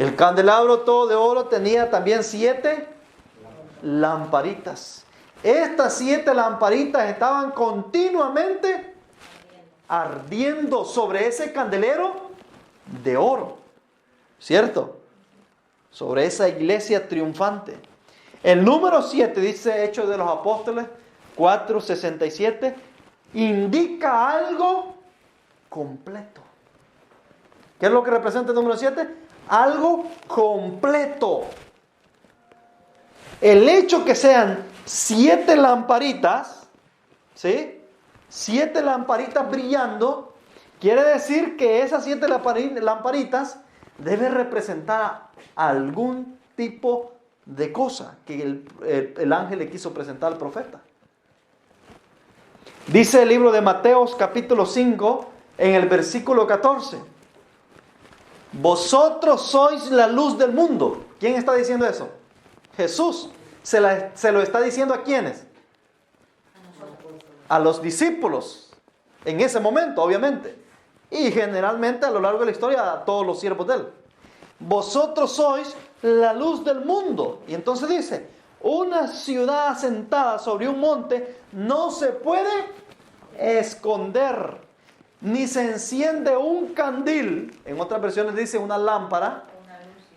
El candelabro todo de oro tenía también 7 lamparitas. Estas 7 lamparitas estaban continuamente ardiendo sobre ese candelero de oro, ¿cierto? Sobre esa iglesia triunfante. El número 7, dice Hechos de los Apóstoles 4:67, indica algo completo. ¿Qué es lo que representa el número 7? Algo completo. El hecho que sean 7 lamparitas, ¿sí? 7 lamparitas brillando, quiere decir que esas 7 lamparitas deben representar algún tipo de cosa que el ángel le quiso presentar al profeta. Dice el libro de Mateos capítulo 5 en el versículo 14: vosotros sois la luz del mundo. ¿Quién está diciendo eso? Jesús. ¿Se lo está diciendo a quiénes? A los discípulos. En ese momento, obviamente. Y generalmente a lo largo de la historia a todos los siervos de él. Vosotros sois la luz del mundo. Y entonces dice: una ciudad asentada sobre un monte no se puede esconder, ni se enciende un candil. En otras versiones dice una lámpara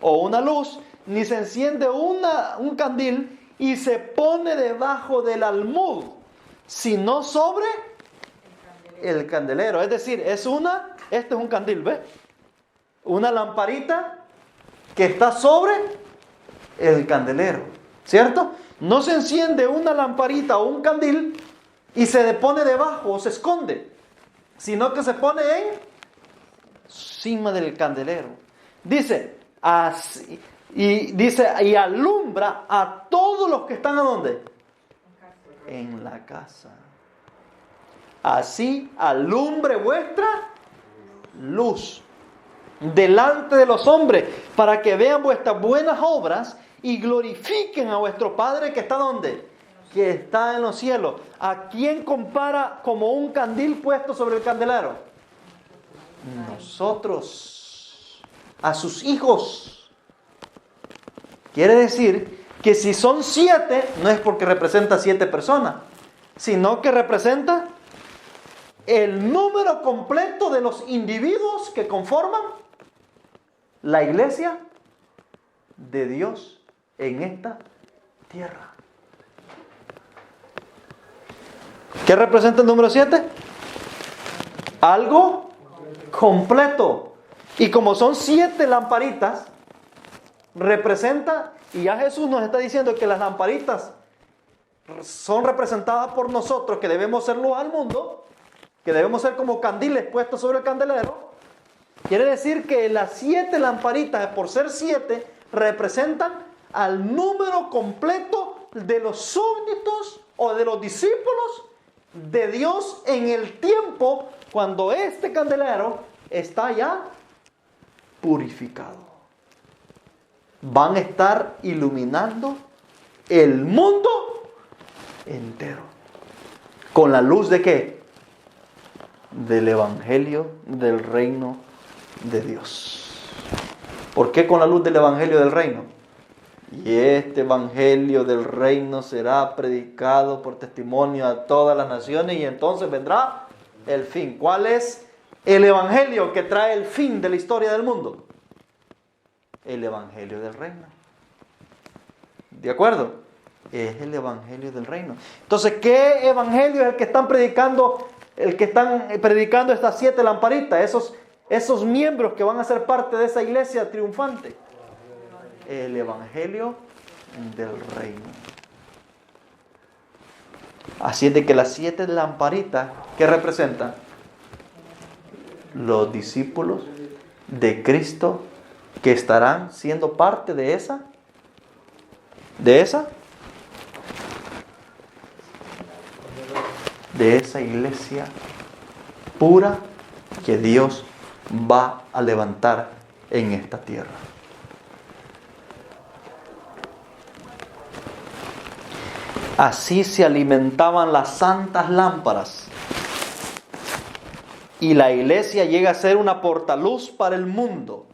o una luz. Ni se enciende un candil y se pone debajo del almud, sino sobre el candelero. Es decir, este es un candil, ¿ves? Una lamparita que está sobre el candelero, ¿cierto? No se enciende una lamparita o un candil y se pone debajo o se esconde, sino que se pone encima del candelero. Dice, así, y alumbra a todos los que están ¿a dónde? En la casa. Así alumbre vuestra luz delante de los hombres, para que vean vuestras buenas obras y glorifiquen a vuestro Padre que está ¿dónde? Que está en los cielos. ¿A quién compara como un candil puesto sobre el candelero? Nosotros. A sus hijos. Quiere decir que si son 7, no es porque representa 7 personas, sino que representa el número completo de los individuos que conforman la iglesia de Dios en esta tierra. ¿Qué representa el número 7? Algo completo. Y como son 7 lamparitas, representa, y ya Jesús nos está diciendo que las lamparitas son representadas por nosotros, que debemos ser luz al mundo, que debemos ser como candiles puestos sobre el candelero. Quiere decir que las 7 lamparitas, por ser 7, representan al número completo de los súbditos o de los discípulos de Dios en el tiempo cuando este candelero está ya purificado. Van a estar iluminando el mundo entero. ¿Con la luz de qué? Del evangelio del reino de Dios. ¿Por qué con la luz del evangelio del reino? Y este evangelio del reino será predicado por testimonio a todas las naciones, y entonces vendrá el fin. ¿Cuál es el evangelio que trae el fin de la historia del mundo? El evangelio del reino. ¿De acuerdo? Es el evangelio del reino. Entonces, ¿qué evangelio es el que están predicando? El que están predicando estas 7 lamparitas, esos miembros que van a ser parte de esa iglesia triunfante. El evangelio del reino. Así es de que las 7 lamparitas, ¿qué representan? Los discípulos de Cristo que estarán siendo parte de esa iglesia pura que Dios va a levantar en esta tierra. Así se alimentaban las santas lámparas, y la iglesia llega a ser una portaluz para el mundo.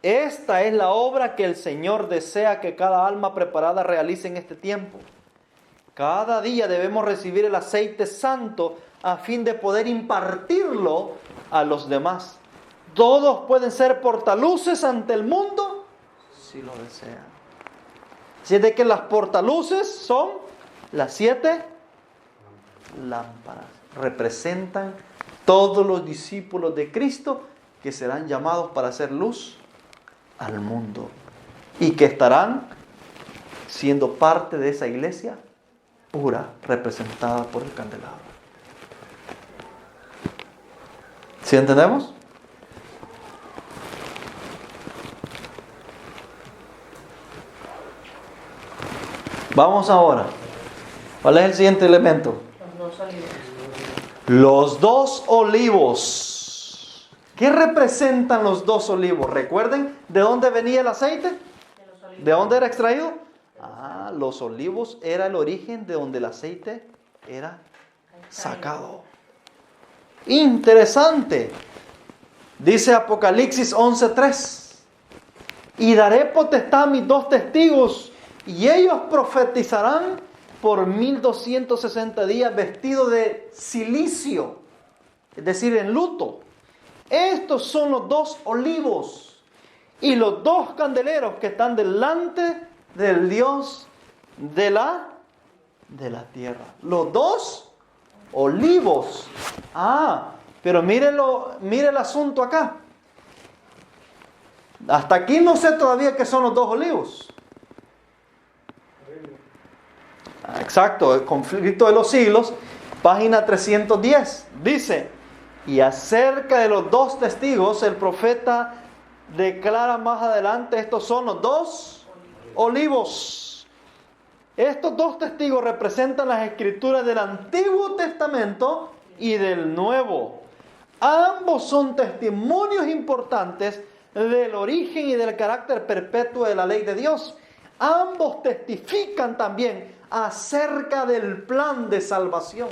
Esta es la obra que el Señor desea que cada alma preparada realice en este tiempo. Cada día debemos recibir el aceite santo a fin de poder impartirlo a los demás. Todos pueden ser portaluces ante el mundo si lo desean. Así es de que las portaluces son las 7 lámparas. Representan todos los discípulos de Cristo que serán llamados para hacer luz al mundo y que estarán siendo parte de esa iglesia pura, representada por el candelabro. ¿Sí entendemos? Vamos ahora. ¿Cuál es el siguiente elemento? Los 2 olivos. ¿Qué representan los 2 olivos? Recuerden, ¿de dónde venía el aceite? ¿De dónde era extraído? Los olivos era el origen de donde el aceite era sacado. Interesante. Dice Apocalipsis 11:3. Y daré potestad a mis 2 testigos, y ellos profetizarán por 1260 días vestidos de silicio, es decir, en luto. Estos son los 2 olivos y los 2 candeleros que están delante del Dios de la tierra. Los 2 olivos. Pero mire el asunto acá. Hasta aquí no sé todavía qué son los 2 olivos. Exacto, el conflicto de los siglos, página 310. Dice, y acerca de los 2 testigos, el profeta declara más adelante, estos son los 2 olivos. Estos 2 testigos representan las escrituras del Antiguo Testamento y del Nuevo. Ambos son testimonios importantes del origen y del carácter perpetuo de la ley de Dios. Ambos testifican también acerca del plan de salvación.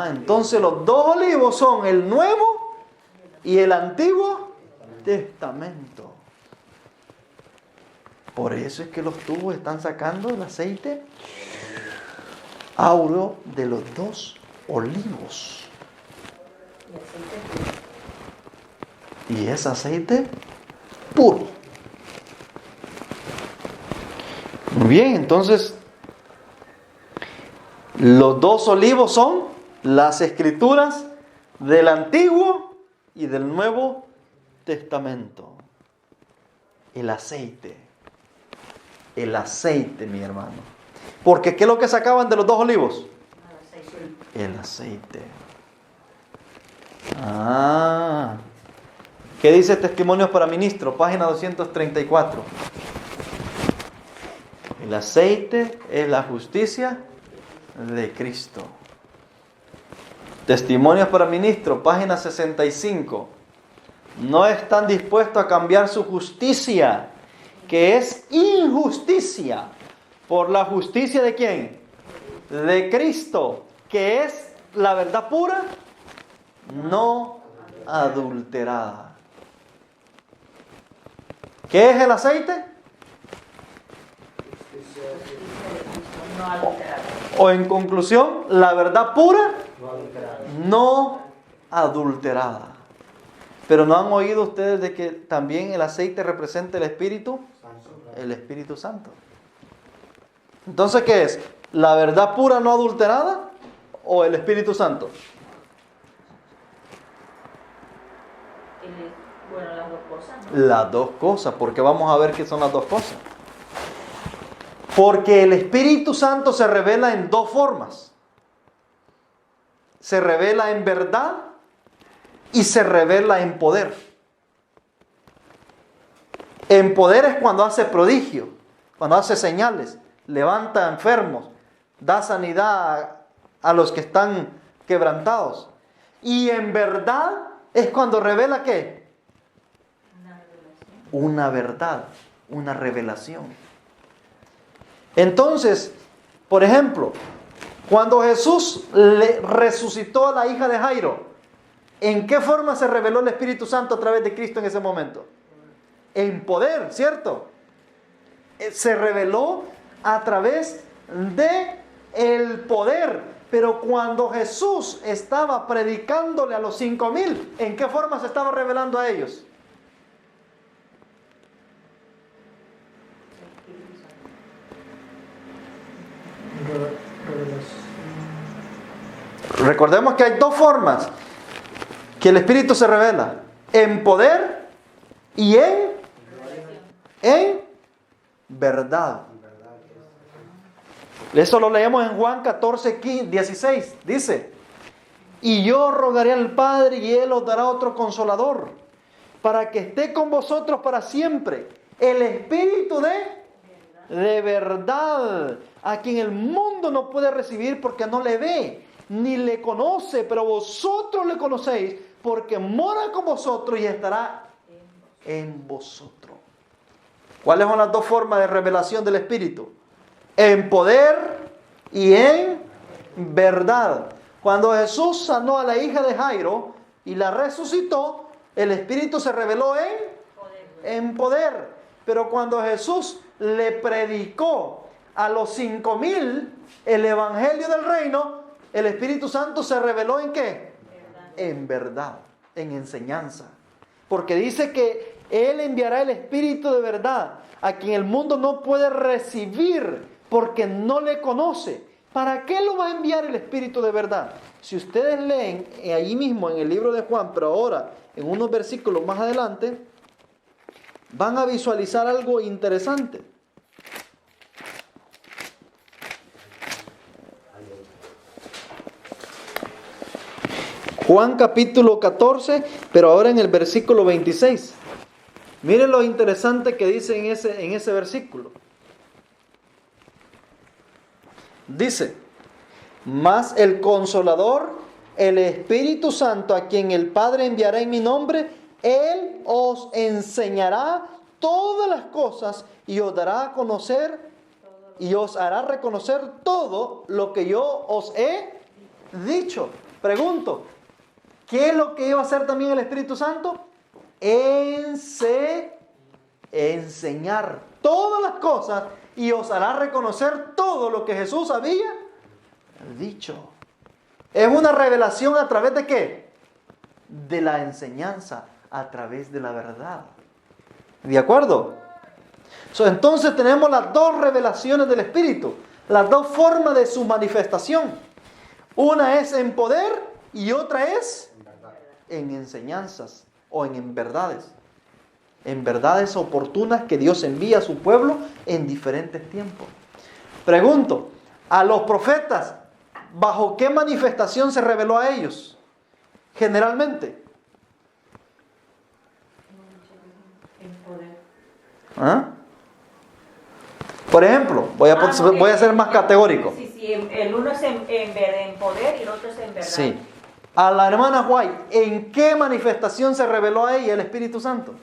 Entonces los 2 olivos son el Nuevo y el Antiguo Testamento. Por eso es que los tubos están sacando el aceite áureo de los 2 olivos. Y es aceite puro. Muy bien, entonces los 2 olivos son las escrituras del Antiguo y del Nuevo Testamento. El aceite, mi hermano. Porque ¿qué es lo que sacaban de los 2 olivos? El aceite. ¿Qué dice Testimonios para Ministros? Página 234. El aceite es la justicia de Cristo. Testimonios para Ministros, página 65. No están dispuestos a cambiar su justicia, que es injusticia, por la justicia ¿de quién? De Cristo, que es la verdad pura, no adulterada. ¿Qué es el aceite? O en conclusión, la verdad pura, no adulterada. Pero ¿no han oído ustedes de que también el aceite representa el Espíritu? El Espíritu Santo. Entonces, ¿qué es? ¿La verdad pura no adulterada o el Espíritu Santo? Bueno, las 2 cosas, ¿no? Las 2 cosas, porque vamos a ver qué son las 2 cosas. Porque el Espíritu Santo se revela en 2 formas. Se revela en verdad y se revela en poder. En poder es cuando hace prodigio, cuando hace señales, levanta enfermos, da sanidad a los que están quebrantados. Y en verdad es cuando revela ¿qué? Una verdad, una revelación. Entonces, por ejemplo, cuando Jesús le resucitó a la hija de Jairo, ¿En qué forma se reveló el Espíritu Santo a través de Cristo en ese momento? En poder, ¿cierto? Se reveló a través de el poder. Pero cuando Jesús estaba predicándole a los 5,000, ¿en qué forma se estaba revelando a ellos? Recordemos que hay dos formas que el Espíritu se revela: en poder y en verdad. Eso lo leemos en Juan 14, 16. Dice: y yo rogaré al Padre y Él os dará otro consolador, para que esté con vosotros para siempre, el Espíritu de verdad, a quien el mundo no puede recibir porque no le ve, ni le conoce, pero vosotros le conocéis, porque mora con vosotros y estará en vosotros. ¿Cuáles son las dos formas de revelación del Espíritu? En poder y en verdad. Cuando Jesús sanó a la hija de Jairo y la resucitó, el Espíritu se reveló en poder. Pero cuando Jesús le predicó a los 5,000 el Evangelio del Reino, el Espíritu Santo se reveló ¿en qué? En verdad, en enseñanza. Porque dice que Él enviará el Espíritu de verdad, a quien el mundo no puede recibir porque no le conoce. ¿Para qué lo va a enviar el Espíritu de verdad? Si ustedes leen allí mismo en el libro de Juan, pero ahora en unos versículos más adelante, van a visualizar algo interesante. Juan capítulo 14, pero ahora en el versículo 26. Miren lo interesante que dice en ese versículo. Dice: mas el Consolador, el Espíritu Santo, a quien el Padre enviará en mi nombre, Él os enseñará todas las cosas y os dará a conocer y os hará reconocer todo lo que yo os he dicho. Pregunto, ¿qué es lo que iba a hacer también el Espíritu Santo? Enseñar todas las cosas y os hará reconocer todo lo que Jesús había dicho. Es una revelación a través de ¿qué? De la enseñanza, a través de la verdad. ¿De acuerdo? Entonces tenemos las dos revelaciones del Espíritu, las dos formas de su manifestación. Una es en poder y otra es en enseñanzas o en verdades. En verdades oportunas que Dios envía a su pueblo en diferentes tiempos. Pregunto, a los profetas, ¿bajo qué manifestación se reveló a ellos? Generalmente. En poder. ¿Ah? Por ejemplo, voy a ser más categórico. Sí, el uno es en poder y el otro es en verdad. Sí. A la hermana White, ¿en qué manifestación se reveló a ella el Espíritu Santo?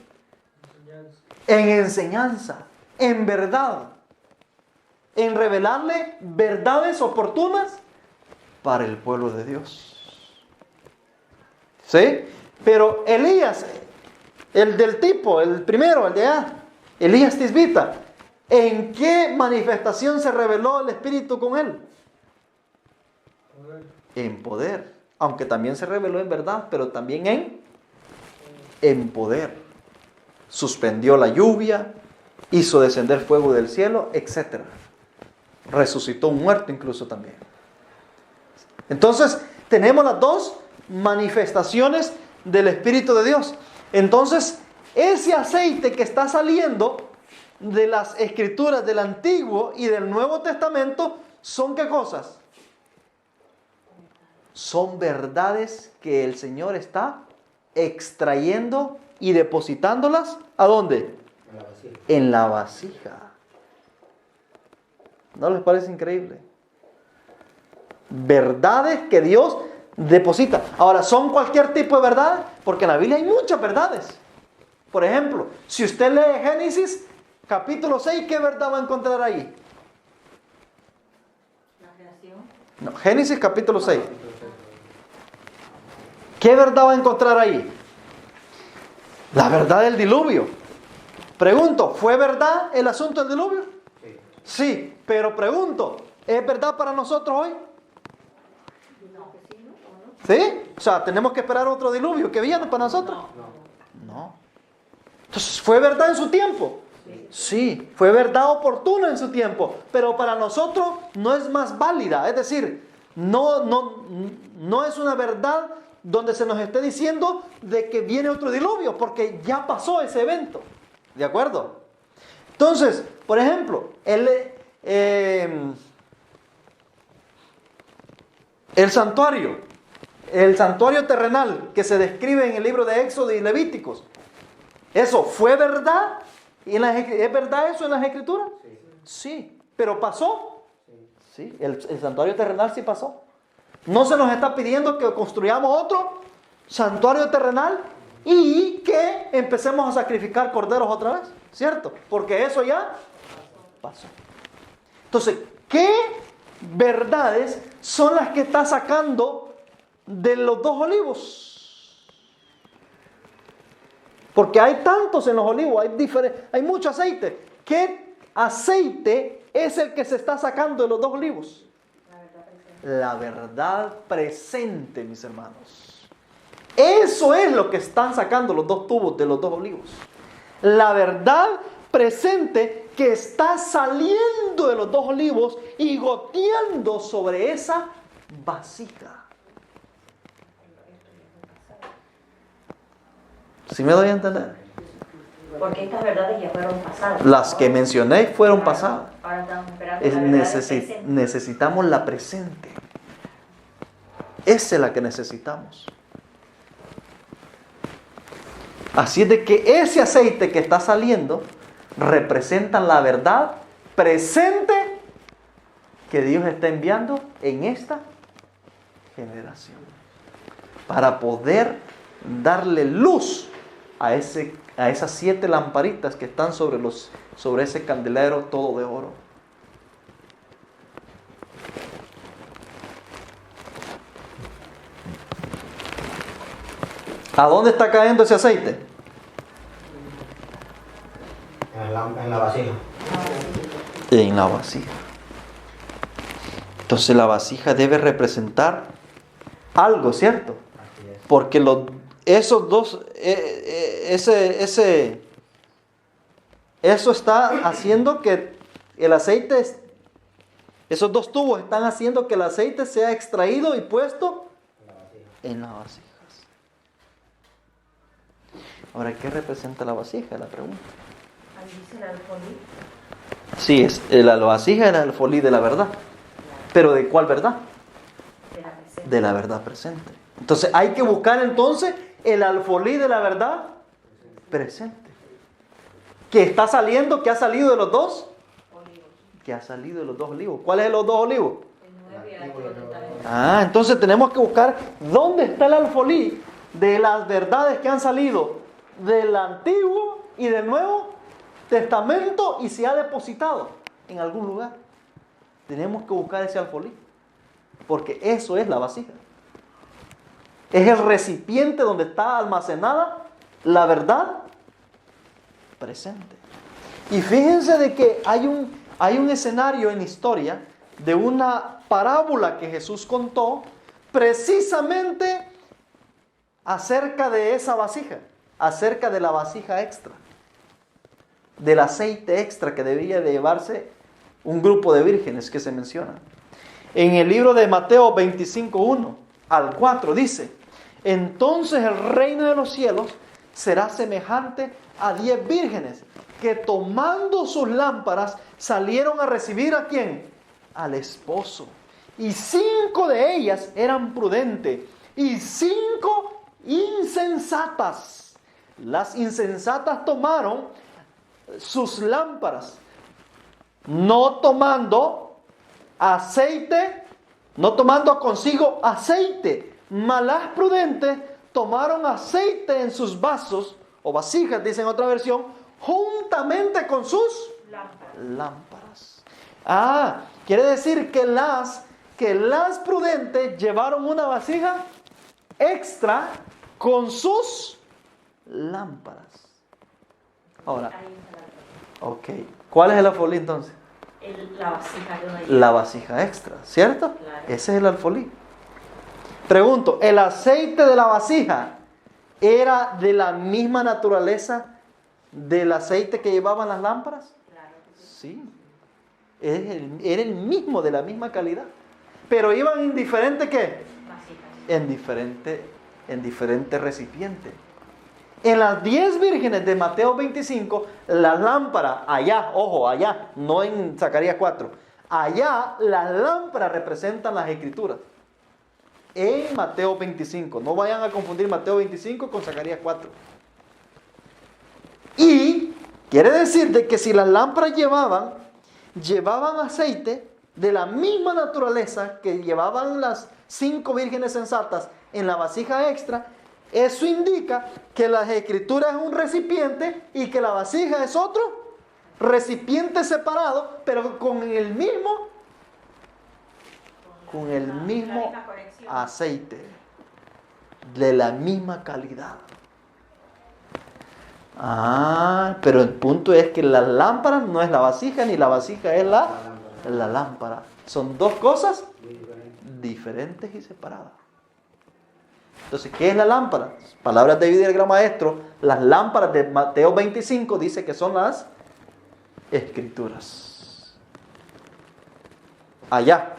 En enseñanza, en verdad. En revelarle verdades oportunas para el pueblo de Dios. ¿Sí? Pero Elías, el del tipo, el primero, el de Elías Tisbita, ¿en qué manifestación se reveló el Espíritu con él? En poder. Aunque también se reveló en verdad, pero también en poder. Suspendió la lluvia, hizo descender fuego del cielo, etc. Resucitó un muerto incluso también. Entonces, tenemos las dos manifestaciones del Espíritu de Dios. Entonces, ese aceite que está saliendo de las Escrituras del Antiguo y del Nuevo Testamento, ¿son qué cosas? Son verdades que el Señor está extrayendo y depositándolas, ¿a dónde? En la vasija. ¿No les parece increíble? Verdades que Dios deposita. Ahora, ¿son cualquier tipo de verdad? Porque en la Biblia hay muchas verdades. Por ejemplo, si usted lee Génesis capítulo 6, ¿qué verdad va a encontrar ahí? La creación. No, Génesis capítulo 6. ¿Qué verdad va a encontrar ahí? La verdad del diluvio. Pregunto, ¿fue verdad el asunto del diluvio? Sí, pero pregunto, ¿es verdad para nosotros hoy? ¿Sí? O sea, ¿tenemos que esperar otro diluvio que viene para nosotros? No. Entonces, ¿fue verdad en su tiempo? Sí, fue verdad oportuna en su tiempo, pero para nosotros no es más válida. Es decir, no es una verdad donde se nos esté diciendo de que viene otro diluvio, porque ya pasó ese evento. ¿De acuerdo? Entonces, por ejemplo, el santuario terrenal que se describe en el libro de Éxodo y Levíticos, ¿eso fue verdad? ¿Es verdad eso en las Escrituras? Sí. ¿Pero pasó? Sí. El santuario terrenal sí pasó. ¿No se nos está pidiendo que construyamos otro santuario terrenal y que empecemos a sacrificar corderos otra vez? ¿Cierto? Porque eso ya pasó. Entonces, ¿qué verdades son las que está sacando de los 2 olivos? Porque hay tantos en los olivos, hay mucho aceite. ¿Qué aceite es el que se está sacando de los 2 olivos? La verdad presente, mis hermanos. Eso es lo que están sacando los 2 tubos de los 2 olivos. La verdad presente que está saliendo de los 2 olivos y goteando sobre esa vasija. ¿Sí me doy a entender? Porque estas verdades ya fueron pasadas. Las que mencioné fueron pasadas. Ahora estamos esperando la verdad presente. Necesitamos la presente. Esa es la que necesitamos. Así es de que ese aceite que está saliendo representa la verdad presente que Dios está enviando en esta generación. Para poder darle luz a esas 7 lamparitas que están sobre ese candelero todo de oro. ¿A dónde está cayendo ese aceite? En la vasija. En la vasija. Entonces la vasija debe representar algo, ¿cierto? Porque esos dos, eso está haciendo que el aceite, esos 2 tubos están haciendo que el aceite sea extraído y puesto en las vasijas. Ahora, ¿qué representa la vasija? La pregunta. Ahí dice el alfolí. Sí, la vasija es el alfolí de la verdad. ¿Pero de cuál verdad? De la presente. De la verdad presente. Entonces hay que buscar entonces el alfolí de la verdad presente. Que está saliendo, que ha salido de los 2 Olivos. Que ha salido de los 2 olivos. ¿Cuáles son los 2 olivos? El 9 y el 8. Entonces tenemos que buscar dónde está el alfolí de las verdades que han salido del Antiguo y del Nuevo Testamento y se ha depositado en algún lugar. Tenemos que buscar ese alfolí, porque eso es la vasija. Es el recipiente donde está almacenada la verdad presente. Y fíjense de que hay un escenario en la historia de una parábola que Jesús contó precisamente acerca de esa vasija, acerca de la vasija extra, del aceite extra que debía de llevarse un grupo de vírgenes que se menciona. En el libro de Mateo 25:1 al 4 dice: entonces el reino de los cielos será semejante a 10 vírgenes que tomando sus lámparas salieron a recibir ¿a quién? Al esposo. Y 5 de ellas eran prudentes y 5 insensatas. Las insensatas tomaron sus lámparas, no tomando aceite, no tomando consigo aceite. Mas las prudentes tomaron aceite en sus vasos o vasijas, dice en otra versión, juntamente con sus lámparas. Quiere decir que las prudentes llevaron una vasija extra con sus lámparas. Ahora, Ahí está la- ok. ¿Cuál es el alfolí entonces? la vasija de una La vasija extra, ¿cierto? Claro. Ese es el alfolí. Pregunto, ¿el aceite de la vasija era de la misma naturaleza del aceite que llevaban las lámparas? Claro que sí. Sí. Era el mismo, de la misma calidad. Pero iban en diferente ¿qué? Vasijas. En diferente recipiente. En las 10 vírgenes de Mateo 25, las lámparas, allá, ojo, allá, no en Zacarías 4, allá las lámparas representan las escrituras. En Mateo 25, no vayan a confundir Mateo 25 con Zacarías 4. Y quiere decir de que si las lámparas llevaban aceite de la misma naturaleza que llevaban las 5 vírgenes sensatas en la vasija extra, eso indica que las escrituras es un recipiente y que la vasija es otro recipiente separado, pero con el mismo La misma conexión. aceite, de la misma calidad. Pero el punto es que la lámpara no es la vasija, ni la vasija es la lámpara. Son dos cosas diferentes y separadas. Entonces, ¿qué es la lámpara? Palabras de vida del gran maestro, las lámparas de Mateo 25 dice que son las escrituras. Allá,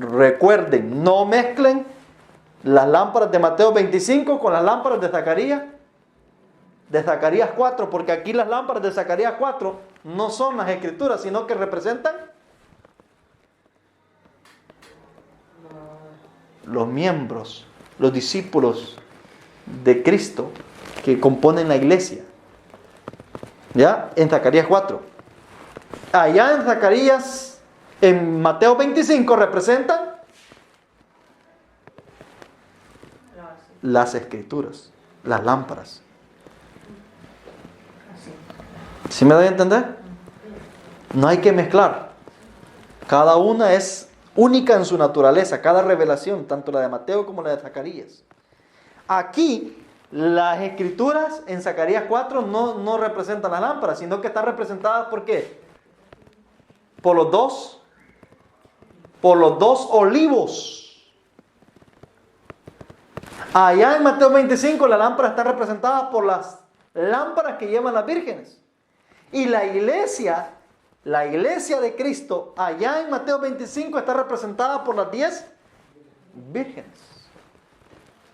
recuerden, no mezclen las lámparas de Mateo 25 con las lámparas de Zacarías 4, porque aquí las lámparas de Zacarías 4 no son las escrituras, sino que representan los miembros, los discípulos de Cristo que componen la iglesia. ¿Ya? En Zacarías 4. Allá en Zacarías, en Mateo 25 representan La vasija. las escrituras, las lámparas. Así. ¿Sí me doy a entender? No hay que mezclar. Cada una es única en su naturaleza, cada revelación, tanto la de Mateo como la de Zacarías. Aquí, las escrituras en Zacarías 4 no representan las lámparas, sino que están representadas ¿por qué? Por los dos olivos. Allá en Mateo 25 las lámparas están representadas por las lámparas que llevan las vírgenes. Y la iglesia de Cristo, allá en Mateo 25 está representada por las 10 vírgenes.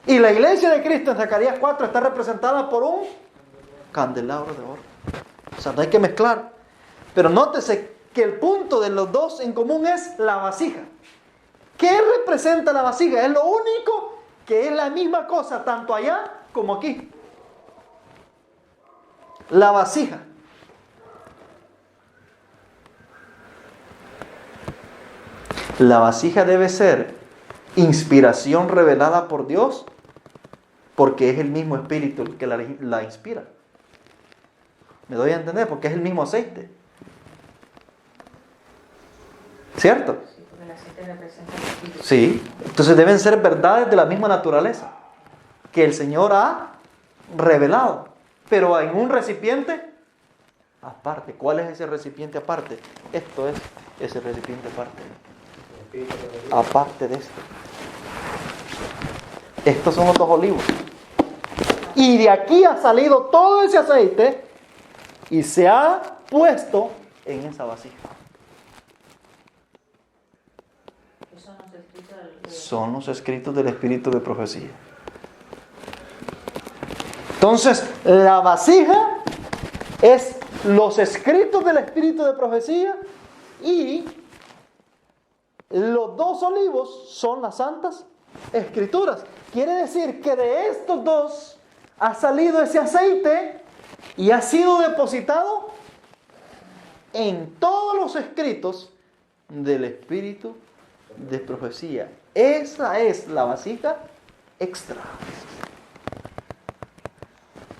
Y la iglesia de Cristo en Zacarías 4 está representada por un candelabro de oro. O sea, no hay que mezclar. Pero nótese que el punto de los dos en común es la vasija. ¿Qué representa la vasija? Es lo único que es la misma cosa, tanto allá como aquí. La vasija. La vasija debe ser inspiración revelada por Dios, porque es el mismo espíritu el que la inspira. ¿Me doy a entender? Porque es el mismo aceite. ¿Cierto? Sí, porque el aceite representa el espíritu. Sí. Entonces deben ser verdades de la misma naturaleza que el Señor ha revelado, pero en un recipiente aparte. ¿Cuál es ese recipiente aparte? Esto es ese recipiente aparte. Aparte de esto. Estos son los dos olivos. Y de aquí ha salido todo ese aceite y se ha puesto en esa vasija. Son los escritos del Espíritu de profecía. Entonces, la vasija es los escritos del Espíritu de profecía y los dos olivos son las santas escrituras. Quiere decir que de estos dos ha salido ese aceite y ha sido depositado en todos los escritos del Espíritu de profecía. Esa es la vasija extra.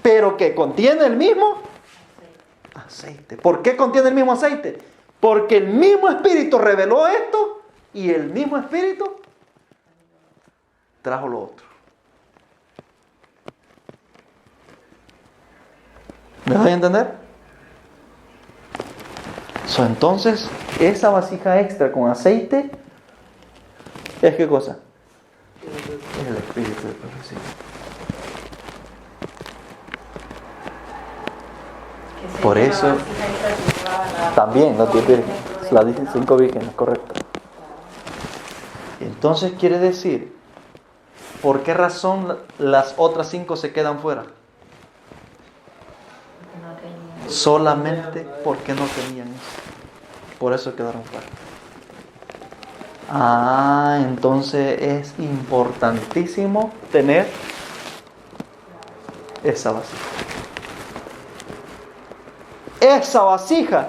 Pero que contiene el mismo aceite. ¿Por qué contiene el mismo aceite? Porque el mismo Espíritu reveló esto y el mismo Espíritu trajo lo otro. ¿Me doy a entender? Entonces, esa vasija extra con aceite, ¿es qué cosa? Es el espíritu de profecía. Por eso, también las 10 vírgenes, las 5 vírgenes, correcto. Entonces quiere decir, ¿por qué razón las otras 5 se quedan fuera? Solamente porque no tenían eso. Por eso quedaron fuera. Entonces es importantísimo tener esa vasija. Esa vasija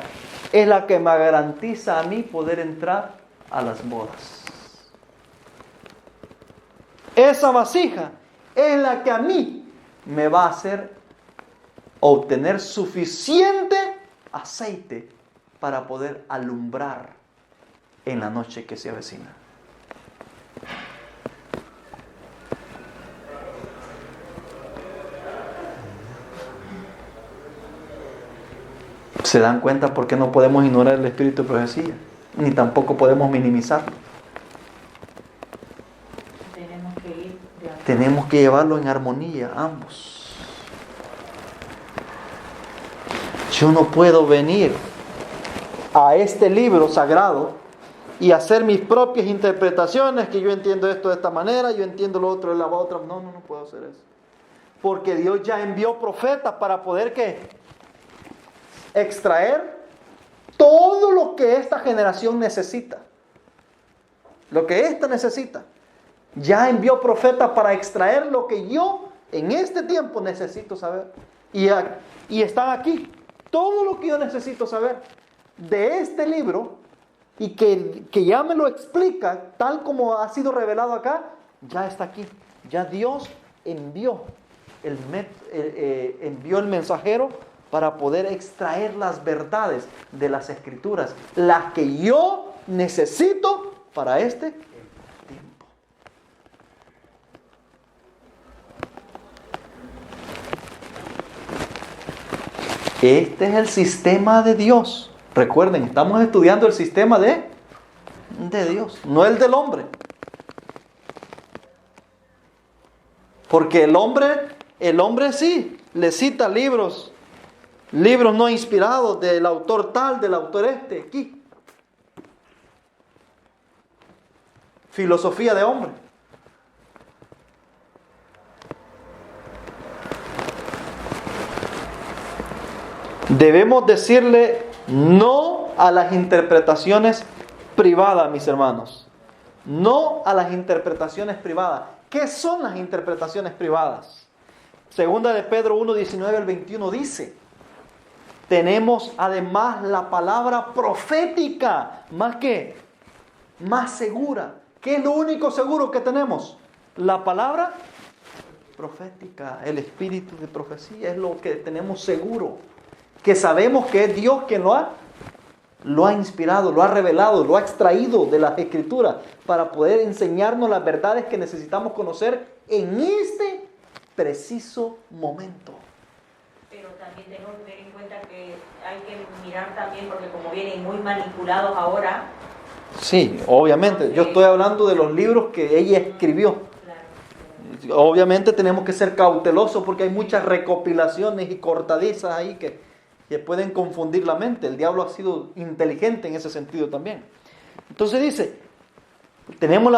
es la que me garantiza a mí poder entrar a las bodas. Esa vasija es la que a mí me va a hacer obtener suficiente aceite para poder alumbrar en la noche que se avecina. ¿Se dan cuenta por qué no podemos ignorar el espíritu de profecía? Ni tampoco podemos minimizarlo. Tenemos que llevarlo en armonía, ambos. Yo no puedo venir a este libro sagrado y hacer mis propias interpretaciones, que yo entiendo esto de esta manera, yo entiendo lo otro de la otra. No puedo hacer eso. Porque Dios ya envió profetas para poder ¿qué? Extraer todo lo que esta generación necesita. Lo que ésta necesita. Ya envió profetas para extraer lo que yo en este tiempo necesito saber. Y están aquí. Todo lo que yo necesito saber de este libro y que ya me lo explica tal como ha sido revelado acá, ya está aquí. Ya Dios envió el mensajero para poder extraer las verdades de las Escrituras, las que yo necesito para este tiempo. Este es el sistema de Dios. Recuerden, estamos estudiando el sistema de Dios, no el del hombre. Porque el hombre sí, le cita libros no inspirados del autor tal, del autor aquí. Filosofía de hombre. Debemos decirle no a las interpretaciones privadas, mis hermanos. No a las interpretaciones privadas. ¿Qué son las interpretaciones privadas? Segunda de Pedro 1, 19 al 21 dice: tenemos además la palabra profética, más segura. ¿Qué es lo único seguro que tenemos? La palabra profética, el espíritu de profecía es lo que tenemos seguro. Que sabemos que es Dios quien lo ha inspirado, lo ha revelado, lo ha extraído de las Escrituras para poder enseñarnos las verdades que necesitamos conocer en este preciso momento. Pero también tenemos que tener en cuenta que hay que mirar también, porque como vienen muy manipulados ahora. Sí, obviamente. Yo estoy hablando de los libros que ella escribió. Claro. Obviamente tenemos que ser cautelosos porque hay muchas recopilaciones y cortadizas ahí que pueden confundir la mente. El diablo ha sido inteligente en ese sentido también. Entonces dice, tenemos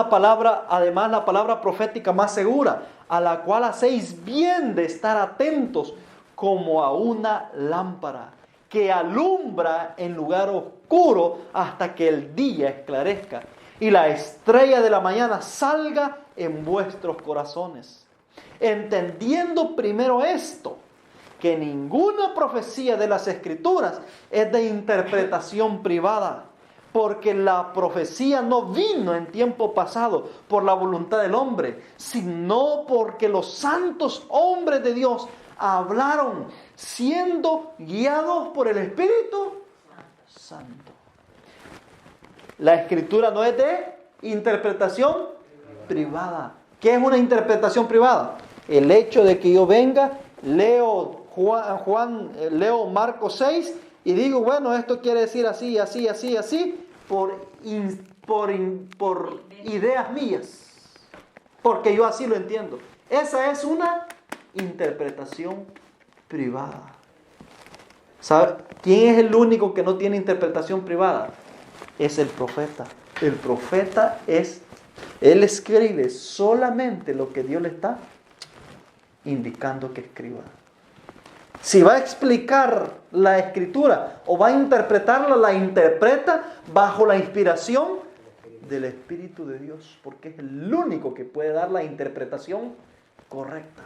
además la palabra profética más segura, a la cual hacéis bien de estar atentos como a una lámpara que alumbra en lugar oscuro hasta que el día esclarezca y la estrella de la mañana salga en vuestros corazones. Entendiendo primero esto, que ninguna profecía de las Escrituras es de interpretación privada, porque la profecía no vino en tiempo pasado por la voluntad del hombre, sino porque los santos hombres de Dios hablaron siendo guiados por el Espíritu Santo. La Escritura no es de interpretación privada. ¿Qué es una interpretación privada? El hecho de que yo venga, leo leo Marcos 6 y digo, bueno, esto quiere decir así, así, así, así, por ideas mías, porque yo así lo entiendo. Esa es una interpretación privada. ¿Sabe? ¿Quién es el único que no tiene interpretación privada? Es el profeta. El profeta él escribe solamente lo que Dios le está indicando que escriba. Si va a explicar la escritura o va a interpretarla, la interpreta bajo la inspiración del Espíritu de Dios, porque es el único que puede dar la interpretación correcta.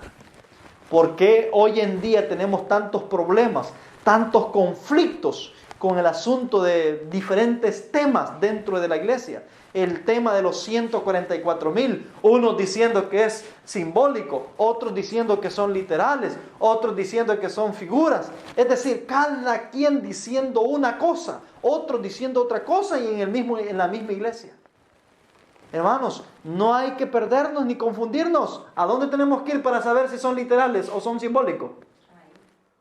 ¿Por qué hoy en día tenemos tantos problemas, tantos conflictos con el asunto de diferentes temas dentro de la iglesia? El tema de los 144,000, unos diciendo que es simbólico, otros diciendo que son literales, otros diciendo que son figuras. Es decir, cada quien diciendo una cosa, otros diciendo otra cosa y en la misma iglesia. Hermanos, no hay que perdernos ni confundirnos. ¿A dónde tenemos que ir para saber si son literales o son simbólicos?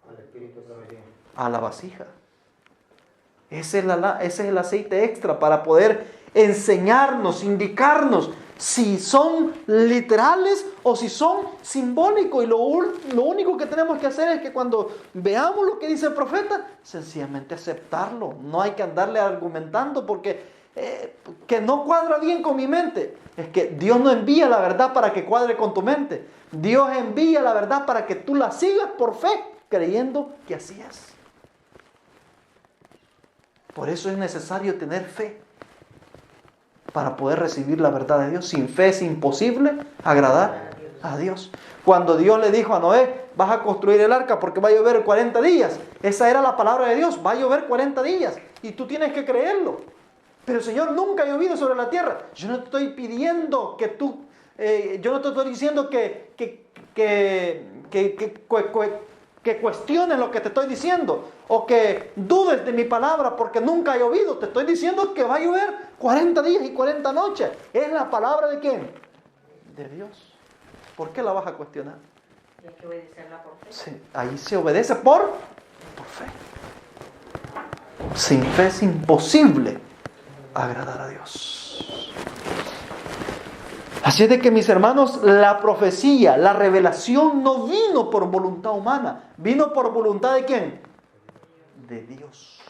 Al Espíritu prometido. A la vasija. Ese es el aceite extra para poder enseñarnos, indicarnos si son literales o si son simbólicos. Y lo único que tenemos que hacer es que cuando veamos lo que dice el profeta, sencillamente aceptarlo. No hay que andarle argumentando porque que no cuadra bien con mi mente. Es que Dios no envía la verdad para que cuadre con tu mente. Dios envía la verdad para que tú la sigas por fe, creyendo que así es. Por eso es necesario tener fe para poder recibir la verdad de Dios. Sin fe es imposible agradar a Dios. Cuando Dios le dijo a Noé, vas a construir el arca porque va a llover 40 días. Esa era la palabra de Dios, va a llover 40 días. Y tú tienes que creerlo. Pero Señor, nunca ha llovido sobre la tierra. Yo no te estoy pidiendo que tú, yo no te estoy diciendo que cuestiones lo que te estoy diciendo o que dudes de mi palabra porque nunca ha llovido. Te estoy diciendo que va a llover 40 días y 40 noches. ¿Es la palabra de quién? De Dios. ¿Por qué la vas a cuestionar? Y hay que obedecerla por fe. Sí, ahí se obedece por fe. Sin fe es imposible agradar a Dios. Así es de que, mis hermanos, la profecía, la revelación no vino por voluntad humana. ¿Vino por voluntad de quién? De Dios.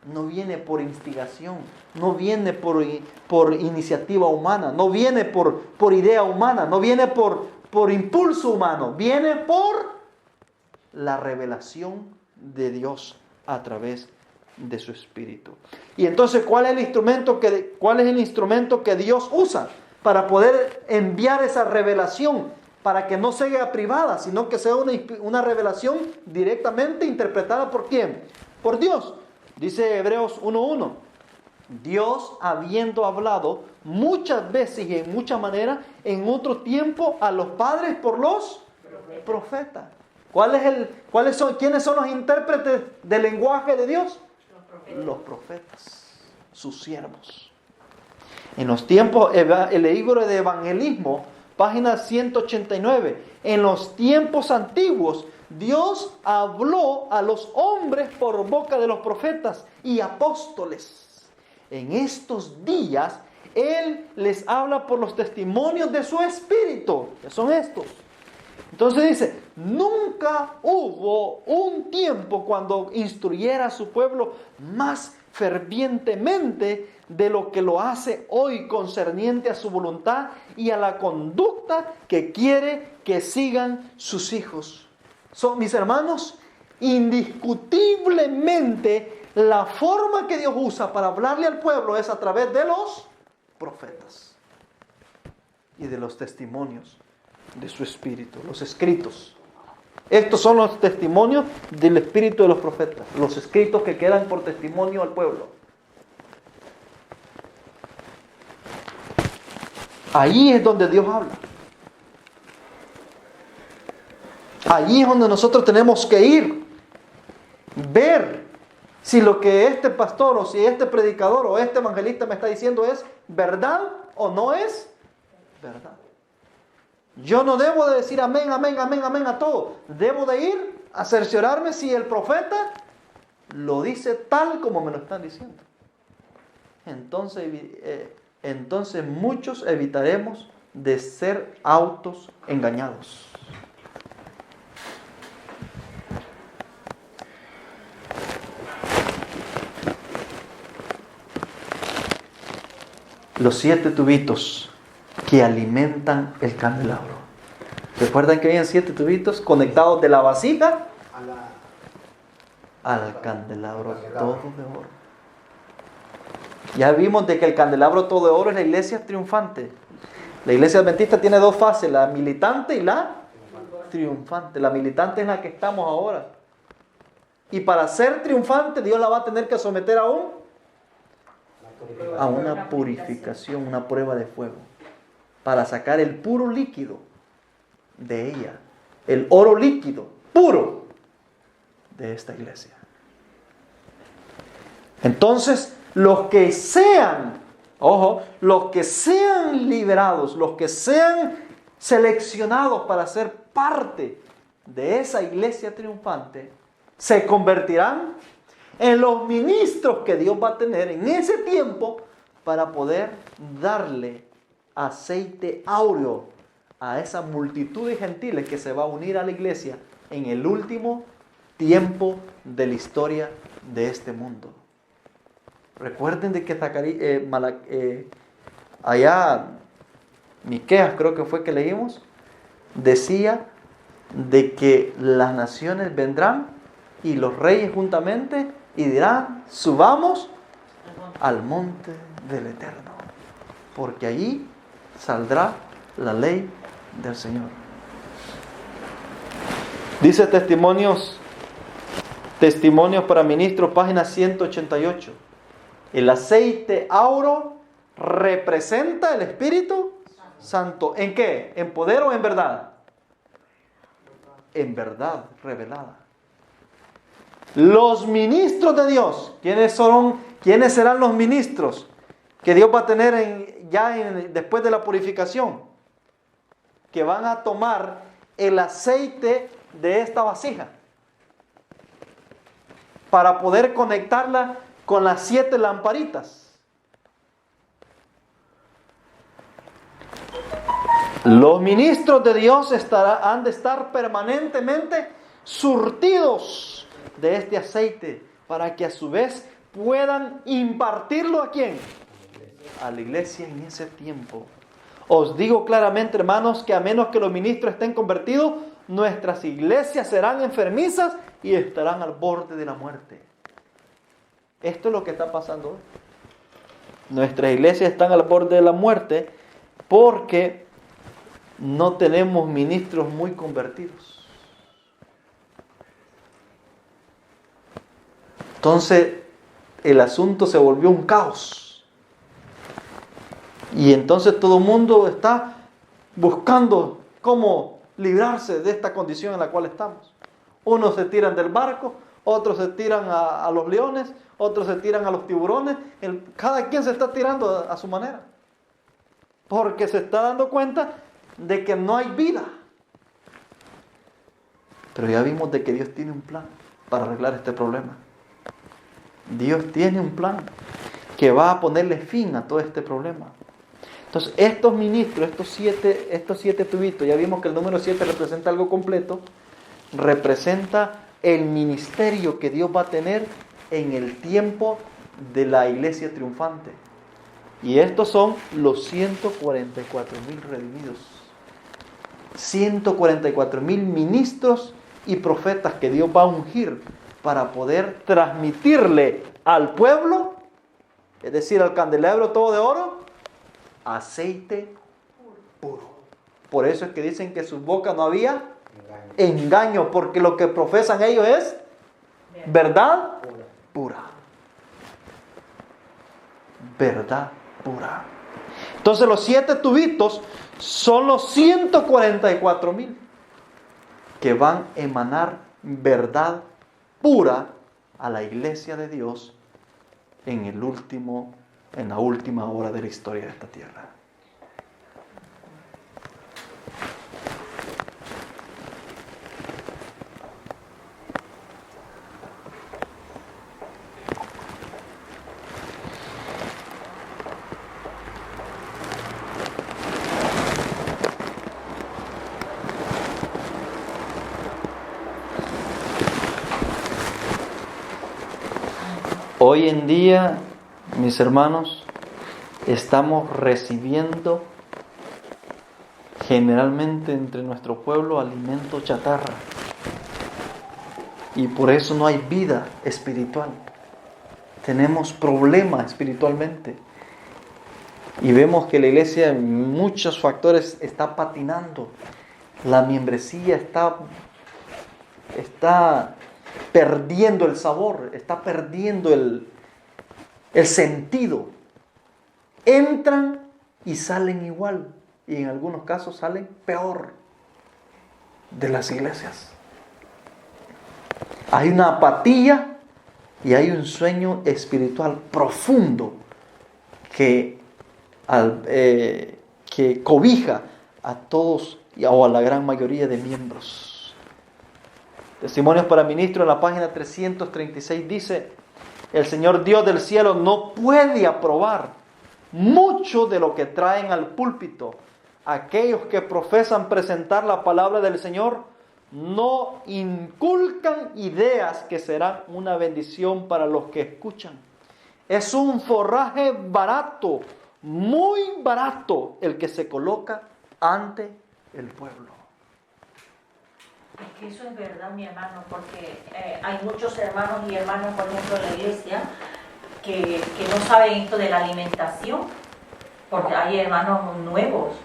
No viene por instigación, no viene por iniciativa humana, no viene por idea humana, no viene por impulso humano, viene por la revelación de Dios a través de su Espíritu. Y entonces, ¿cuál es el instrumento que Dios usa para poder enviar esa revelación? Para que no sea privada, sino que sea una revelación directamente interpretada ¿por quién? Por Dios. Dice Hebreos 1:1. Dios, habiendo hablado muchas veces y en muchas maneras, en otro tiempo a los padres por los profetas. ¿Quiénes son los intérpretes del lenguaje de Dios? Los profetas, sus siervos. En los tiempos, el libro de Evangelismo, página 189. En los tiempos antiguos, Dios habló a los hombres por boca de los profetas y apóstoles. En estos días, Él les habla por los testimonios de su Espíritu, que son estos. Entonces dice, nunca hubo un tiempo cuando instruyera a su pueblo más fervientemente de lo que lo hace hoy concerniente a su voluntad y a la conducta que quiere que sigan sus hijos. Son, mis hermanos, indiscutiblemente la forma que Dios usa para hablarle al pueblo es a través de los profetas y de los testimonios de su Espíritu, los escritos. Estos son los testimonios del Espíritu de los profetas, los escritos que quedan por testimonio al pueblo. Ahí es donde Dios habla. Allí es donde nosotros tenemos que ir, ver si lo que este pastor o si este predicador o este evangelista me está diciendo es verdad o no es verdad. Yo no debo de decir amén, amén, amén, amén a todo. Debo de ir a cerciorarme si el profeta lo dice tal como me lo están diciendo. Entonces muchos evitaremos de ser autos engañados. Los 7 tubitos que alimentan el candelabro. ¿Recuerdan que habían 7 tubitos conectados de la vasija al candelabro todo de oro? Ya vimos de que el candelabro todo de oro es la iglesia triunfante. La iglesia adventista tiene 2 fases, la militante y la triunfante. La militante es la que estamos ahora. Y para ser triunfante, Dios la va a tener que someter a una purificación, una prueba de fuego, para sacar el puro líquido de ella, el oro líquido, puro, de esta iglesia. Entonces, los que sean liberados, los que sean seleccionados para ser parte de esa iglesia triunfante, se convertirán en los ministros que Dios va a tener en ese tiempo para poder darle aceite áureo a esa multitud de gentiles que se va a unir a la iglesia en el último tiempo de la historia de este mundo. Recuerden de que allá Miqueas, creo que fue que leímos, decía de que las naciones vendrán y los reyes juntamente y dirán: subamos al monte del Eterno, porque allí saldrá la ley del Señor. Dice Testimonios para Ministros, página 188. El aceite áureo representa el Espíritu Santo. ¿En qué? ¿En poder o en verdad? En verdad revelada. Los ministros de Dios, ¿quiénes serán los ministros que Dios va a tener después de la purificación? Que van a tomar el aceite de esta vasija para poder conectarla con las 7 lamparitas. Los ministros de Dios han de estar permanentemente surtidos de este aceite para que a su vez puedan impartirlo ¿a quién? A la iglesia en ese tiempo. Os digo claramente, hermanos, que a menos que los ministros estén convertidos, nuestras iglesias serán enfermizas y estarán al borde de la muerte. Esto es lo que está pasando hoy. Nuestras iglesias están al borde de la muerte porque no tenemos ministros muy convertidos. Entonces el asunto se volvió un caos. Y entonces todo el mundo está buscando cómo librarse de esta condición en la cual estamos. Unos se tiran del barco, otros se tiran a los leones, otros se tiran a los tiburones. Cada quien se está tirando a su manera. Porque se está dando cuenta de que no hay vida. Pero ya vimos de que Dios tiene un plan para arreglar este problema. Dios tiene un plan que va a ponerle fin a todo este problema. Entonces, estos ministros, estos siete tubitos, ya vimos que el número 7 representa algo completo, representa el ministerio que Dios va a tener en el tiempo de la iglesia triunfante. Y estos son los 144,000 redimidos. 144,000 ministros y profetas que Dios va a ungir para poder transmitirle al pueblo, es decir, al candelabro todo de oro, aceite puro. Por eso es que dicen que en su boca no había engaño, porque lo que profesan ellos es verdad pura. Verdad pura. Entonces los 7 tubitos son los 144,000 que van a emanar verdad pura a la iglesia de Dios en la última hora de la historia de esta tierra. Hoy en día, mis hermanos, estamos recibiendo generalmente entre nuestro pueblo alimento chatarra. Y por eso no hay vida espiritual. Tenemos problemas espiritualmente. Y vemos que la iglesia en muchos factores está patinando. La membresía está perdiendo el sabor, está perdiendo el sentido. Entran y salen igual. Y en algunos casos salen peor de las iglesias. Hay una apatía y hay un sueño espiritual profundo que cobija a todos o a la gran mayoría de miembros. Testimonios para Ministro en la página 336 dice: el Señor Dios del cielo no puede aprobar mucho de lo que traen al púlpito. Aquellos que profesan presentar la palabra del Señor no inculcan ideas que serán una bendición para los que escuchan. Es un forraje barato, muy barato, el que se coloca ante el pueblo. Es que eso es verdad, mi hermano, porque hay muchos hermanos y hermanas, por ejemplo, en la iglesia, que no saben esto de la alimentación, porque hay hermanos nuevos,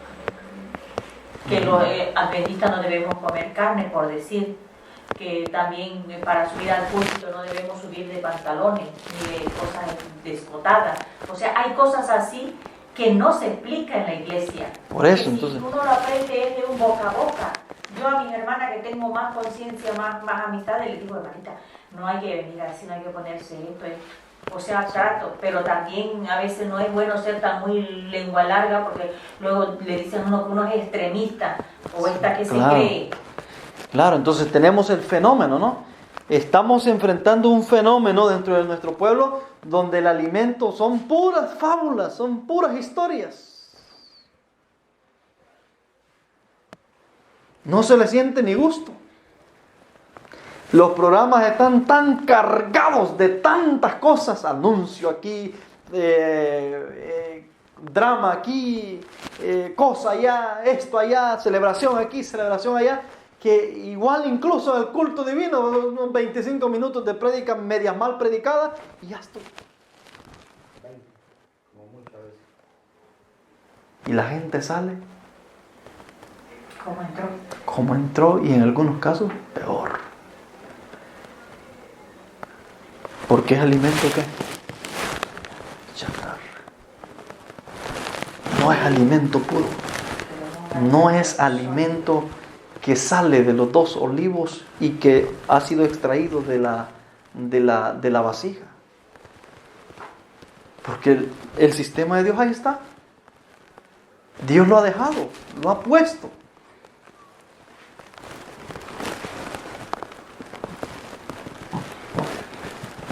que los adventistas no debemos comer carne, por decir, que también para subir al púlpito no debemos subir de pantalones, ni de cosas descotadas. O sea, hay cosas así que no se explica en la iglesia. Por eso, que entonces, si uno lo aprende es de un boca a boca. Yo a mis hermanas que tengo más conciencia, más amistades, les digo: hermanita, no hay que venir así, no hay que ponerse esto. O sea, trato, pero también a veces no es bueno ser tan muy lengua larga, porque luego le dicen a uno que uno es extremista, o esta que claro, se cree. Claro, entonces tenemos el fenómeno, ¿no? Estamos enfrentando un fenómeno dentro de nuestro pueblo donde el alimento son puras fábulas, son puras historias. No se le siente ni gusto. Los programas están tan cargados de tantas cosas, anuncio aquí, drama aquí, cosa allá, esto allá, celebración aquí, celebración allá, que igual incluso en el culto divino, unos 25 minutos de prédica media mal predicada y ya estoy. 20, como muchas veces. Y la gente sale ¿Cómo entró? como entró y en algunos casos peor. ¿Por qué es alimento qué? Chatarra. No es alimento puro. No es alimento que sale de los dos olivos y que ha sido extraído de la vasija. Porque el sistema de Dios ahí está. Dios lo ha dejado, lo ha puesto.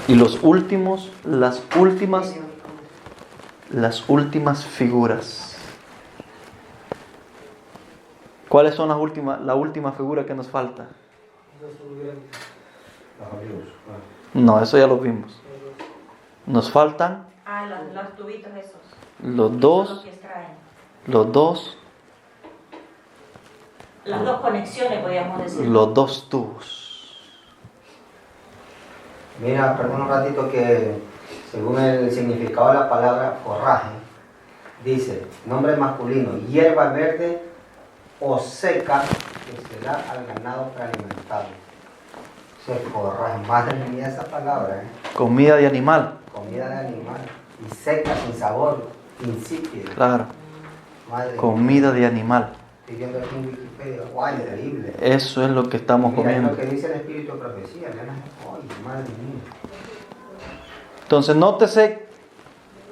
Y las últimas figuras. ¿Cuáles son la última figura que nos falta? No, eso ya lo vimos. Nos faltan Los tubitos esos. los dos, Los que extraen. Las dos conexiones, podríamos decir. los dos tubos. Mira, perdón un ratito, que según el significado de la palabra forraje, dice, nombre masculino, hierba verde o seca que se da al ganado para alimentarlo. Se forraje, madre mía esa palabra, Comida de animal. comida de animal, y seca, sin sabor, insípida. Claro, Madre comida de animal. Estoy viendo aquí en Wikipedia, guay, terrible. Eso es lo que estamos Mira, comiendo. es lo que dice el espíritu de profecía, ay, madre mía. Entonces, nótese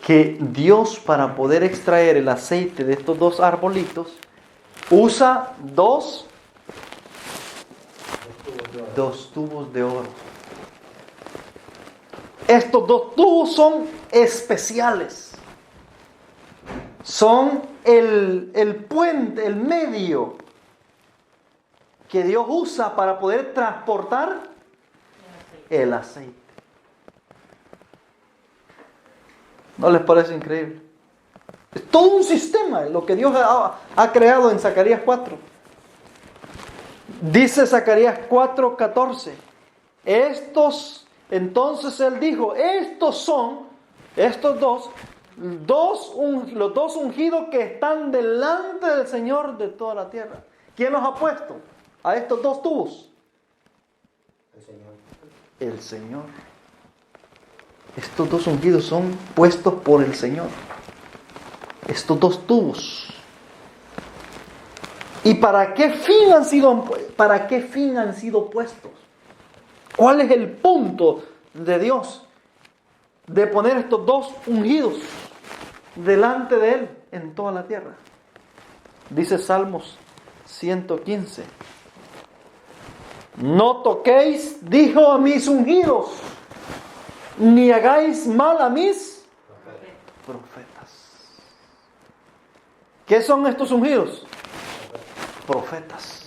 que Dios, para poder extraer el aceite de estos dos arbolitos, usa dos tubos de oro. Estos dos tubos son especiales. Son el puente, el medio que Dios usa para poder transportar el aceite. ¿No les parece increíble? Es todo un sistema lo que Dios ha creado en Zacarías 4. Dice Zacarías 4:14. Entonces él dijo, estos son, los dos ungidos que están delante del Señor de toda la tierra. ¿Quién los ha puesto a estos dos tubos? El Señor. El Señor. Estos dos ungidos son puestos por el Señor. Estos dos tubos. ¿Y para qué fin han sido puestos? ¿Cuál es el punto de Dios de poner estos dos ungidos delante de Él en toda la tierra? Dice Salmos 115. No toquéis, dijo, a mis ungidos, ni hagáis mal a mis profetas. ¿Qué son estos ungidos? Profetas.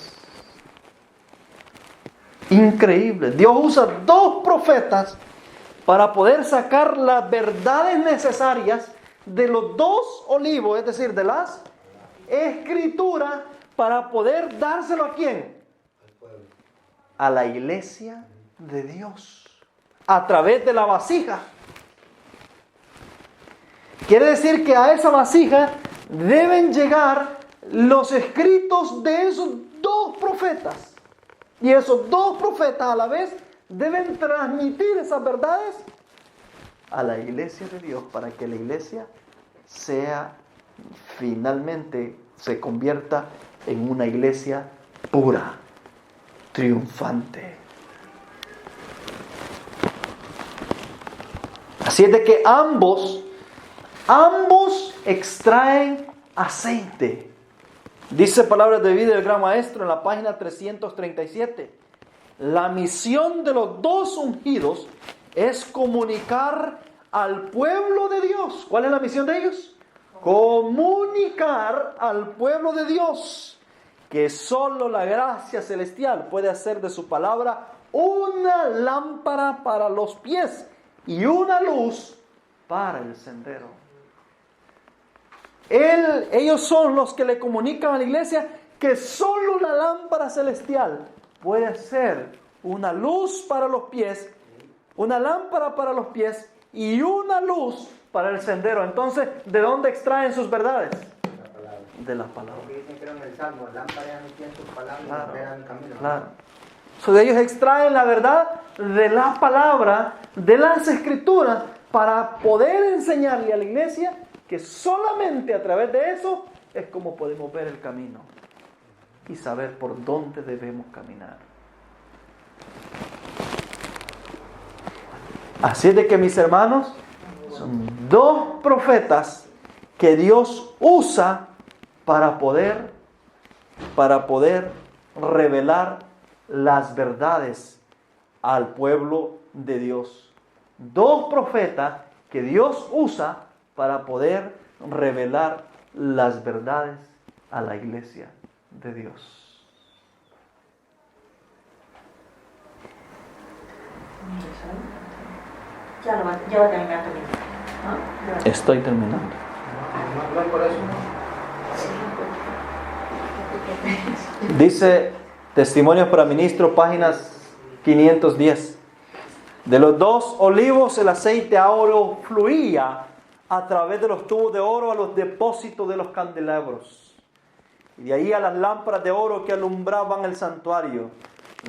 Increíble. Dios usa dos profetas para poder sacar las verdades necesarias de los dos olivos, es decir, de las escrituras, para poder dárselo a quién? A la iglesia de Dios, a través de la vasija. Quiere decir que a esa vasija deben llegar los escritos de esos dos profetas. Y esos dos profetas a la vez deben transmitir esas verdades a la iglesia de Dios, para que la iglesia finalmente se convierta en una iglesia pura, triunfante. Así es de que ambos extraen aceite. Dice Palabras de Vida del Gran Maestro en la página 337. La misión de los dos ungidos es comunicar al pueblo de Dios. ¿Cuál es la misión de ellos? Comunicar al pueblo de Dios que solo la gracia celestial puede hacer de su palabra una lámpara para los pies y una luz para el sendero. Ellos son los que le comunican a la iglesia que solo la lámpara celestial puede ser una luz para los pies, una lámpara para los pies y una luz para el sendero. Entonces, ¿de dónde extraen sus verdades? De la palabra. Porque dicen que en el Salmo, lámpara a mi pie, tus palabras, lámpara a mi camino. Claro. Ellos extraen la verdad de la palabra, de las escrituras, para poder enseñarle a la iglesia que solamente a través de eso es como podemos ver el camino y saber por dónde debemos caminar. Así es de que, mis hermanos, son dos profetas que Dios usa para poder revelar las verdades al pueblo de Dios. Dos profetas que Dios usa para poder revelar las verdades a la iglesia de Dios. Ya va a terminar también. ¿No? Estoy terminando. No es por eso. Dice Testimonios para Ministros, páginas 510. De los dos olivos el aceite áureo fluía a través de los tubos de oro a los depósitos de los candelabros, y de ahí a las lámparas de oro que alumbraban el santuario.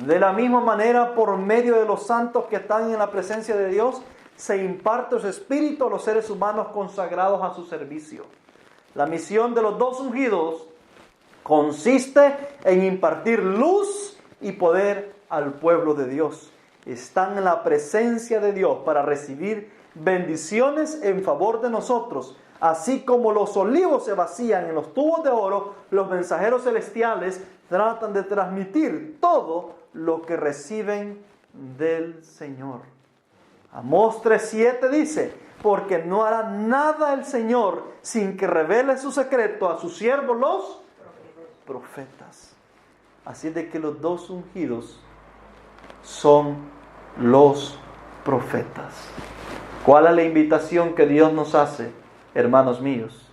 De la misma manera, por medio de los santos que están en la presencia de Dios, se imparte su espíritu a los seres humanos consagrados a su servicio. La misión de los dos ungidos consiste en impartir luz y poder al pueblo de Dios. Están en la presencia de Dios para recibir bendiciones en favor de nosotros. Así como los olivos se vacían en los tubos de oro, los mensajeros celestiales tratan de transmitir todo lo que reciben del Señor. Amós 3:7 dice: porque no hará nada el Señor sin que revele su secreto a sus siervos los profetas. Así es de que los dos ungidos son los profetas. ¿Cuál es la invitación que Dios nos hace, hermanos míos?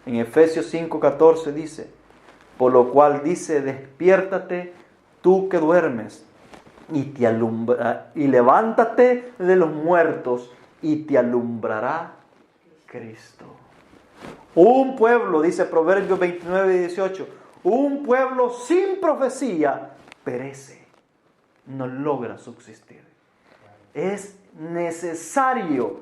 En Efesios 5:14 dice, por lo cual dice, despiértate tú que duermes y levántate de los muertos y te alumbrará Cristo. Un pueblo, dice Proverbios 29:18, un pueblo sin profecía perece, no logra subsistir. Es necesario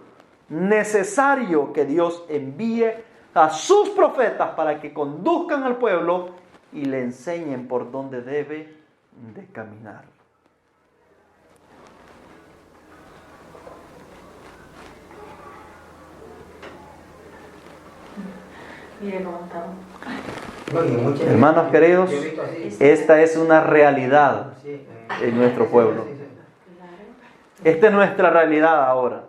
que Dios envíe a sus profetas para que conduzcan al pueblo y le enseñen por dónde debe de caminar. Mire cómo estamos. Hermanos queridos, esta es una realidad en nuestro pueblo. Esta es nuestra realidad ahora.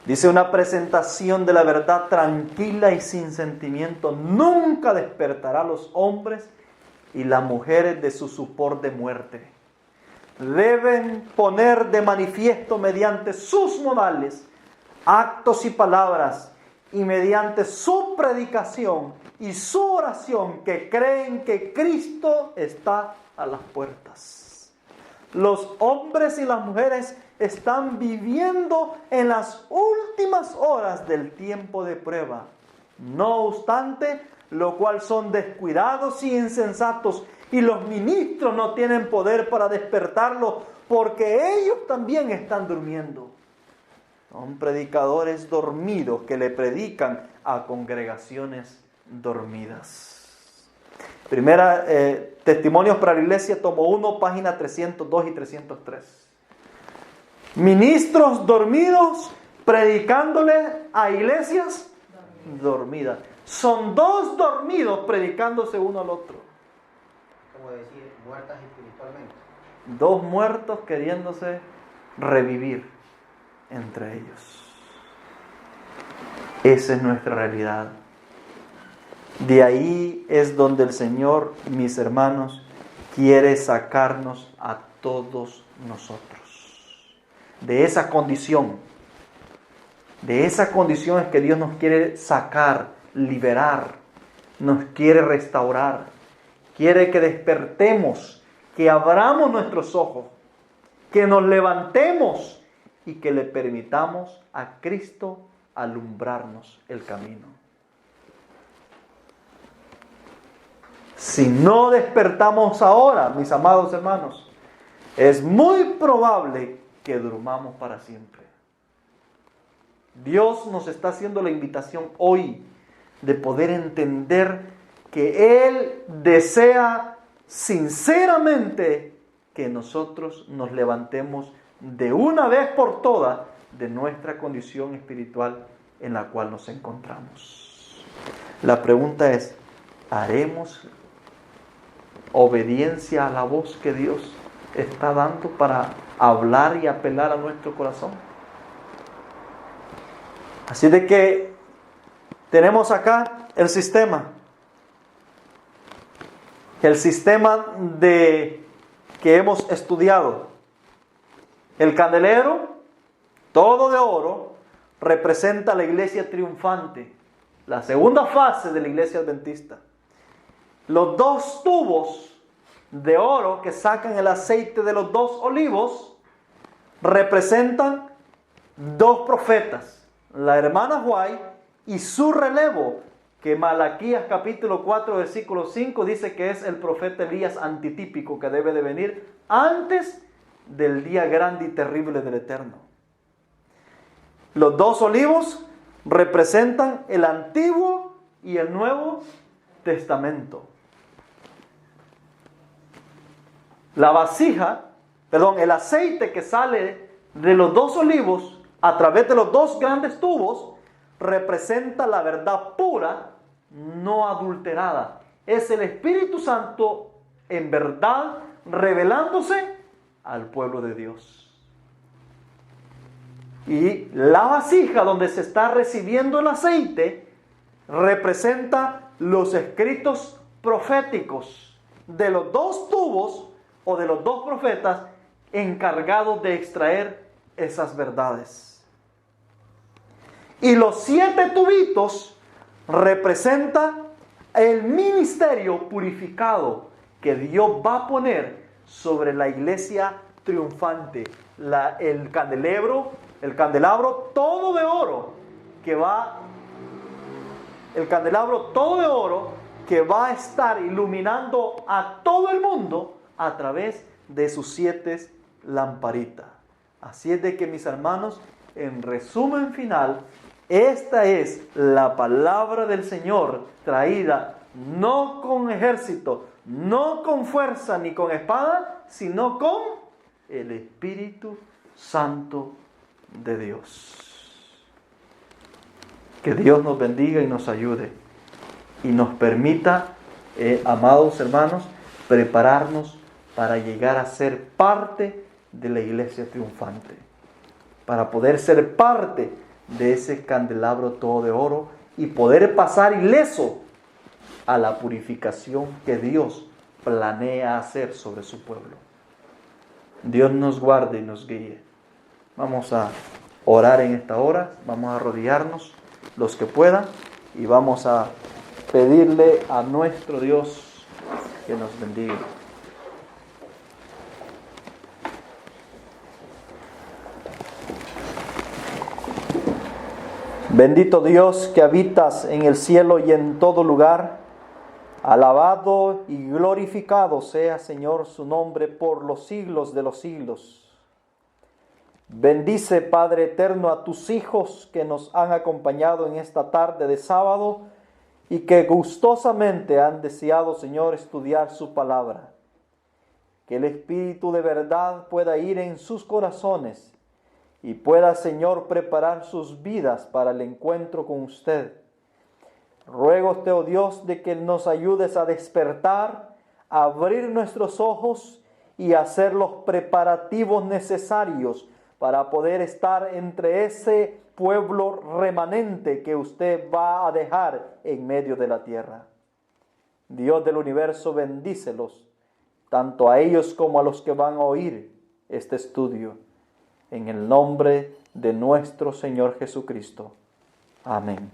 Dice, una presentación de la verdad tranquila y sin sentimiento nunca despertará a los hombres y las mujeres de su sopor de muerte. Deben poner de manifiesto mediante sus modales, actos y palabras, y mediante su predicación y su oración, que creen que Cristo está a las puertas. Los hombres y las mujeres están viviendo en las últimas horas del tiempo de prueba. No obstante, lo cual son descuidados y insensatos, y los ministros no tienen poder para despertarlos, porque ellos también están durmiendo. Son predicadores dormidos que le predican a congregaciones dormidas. Primera, Testimonios para la Iglesia, tomo 1, página 302 y 303. Ministros dormidos predicándole a iglesias dormidas. Son dos dormidos predicándose uno al otro. Como decir, muertas espiritualmente. Dos muertos queriéndose revivir entre ellos. Esa es nuestra realidad. De ahí es donde el Señor, mis hermanos, quiere sacarnos a todos nosotros. De esa condición. De esa condición es que Dios nos quiere sacar, liberar, nos quiere restaurar. Quiere que despertemos, que abramos nuestros ojos, que nos levantemos y que le permitamos a Cristo alumbrarnos el camino. Si no despertamos ahora, mis amados hermanos, es muy probable que durmamos para siempre. Dios nos está haciendo la invitación hoy de poder entender que Él desea sinceramente que nosotros nos levantemos de una vez por todas de nuestra condición espiritual en la cual nos encontramos. La pregunta es, ¿haremos obediencia a la voz que Dios está dando para hablar y apelar a nuestro corazón? Así de que tenemos acá el sistema que hemos estudiado. El candelero, todo de oro, representa la iglesia triunfante, la segunda fase de la iglesia adventista. Los dos tubos de oro que sacan el aceite de los dos olivos representan dos profetas, la hermana White y su relevo, que Malaquías capítulo 4 versículo 5 dice que es el profeta Elías antitípico que debe de venir antes del día grande y terrible del Eterno. Los dos olivos representan el Antiguo y el Nuevo Testamento. El aceite que sale de los dos olivos a través de los dos grandes tubos representa la verdad pura, no adulterada. Es el Espíritu Santo en verdad revelándose al pueblo de Dios. Y la vasija donde se está recibiendo el aceite representa los escritos proféticos de los dos tubos o de los dos profetas encargados de extraer esas verdades. Y los 7 tubitos representan el ministerio purificado que Dios va a poner sobre la iglesia triunfante. El candelabro todo de oro que va a estar iluminando a todo el mundo a través de sus 7 lamparitas. Así es de que, mis hermanos, en resumen final, esta es la palabra del Señor traída no con ejército, no con fuerza ni con espada, sino con el Espíritu Santo de Dios. Que Dios nos bendiga y nos ayude y nos permita, amados hermanos, prepararnos para llegar a ser parte de la iglesia triunfante, para poder ser parte de ese candelabro todo de oro y poder pasar ileso a la purificación que Dios planea hacer sobre su pueblo. Dios nos guarde y nos guíe. Vamos a orar en esta hora, vamos a arrodillarnos los que puedan y vamos a pedirle a nuestro Dios que nos bendiga. Bendito Dios que habitas en el cielo y en todo lugar, alabado y glorificado sea, Señor, su nombre por los siglos de los siglos. Bendice, Padre eterno, a tus hijos que nos han acompañado en esta tarde de sábado y que gustosamente han deseado, Señor, estudiar su palabra. Que el Espíritu de verdad pueda ir en sus corazones y pueda, Señor, preparar sus vidas para el encuentro con usted. Ruégote, oh Dios, de que nos ayudes a despertar, a abrir nuestros ojos y a hacer los preparativos necesarios para poder estar entre ese pueblo remanente que usted va a dejar en medio de la tierra. Dios del universo, bendícelos, tanto a ellos como a los que van a oír este estudio. En el nombre de nuestro Señor Jesucristo. Amén.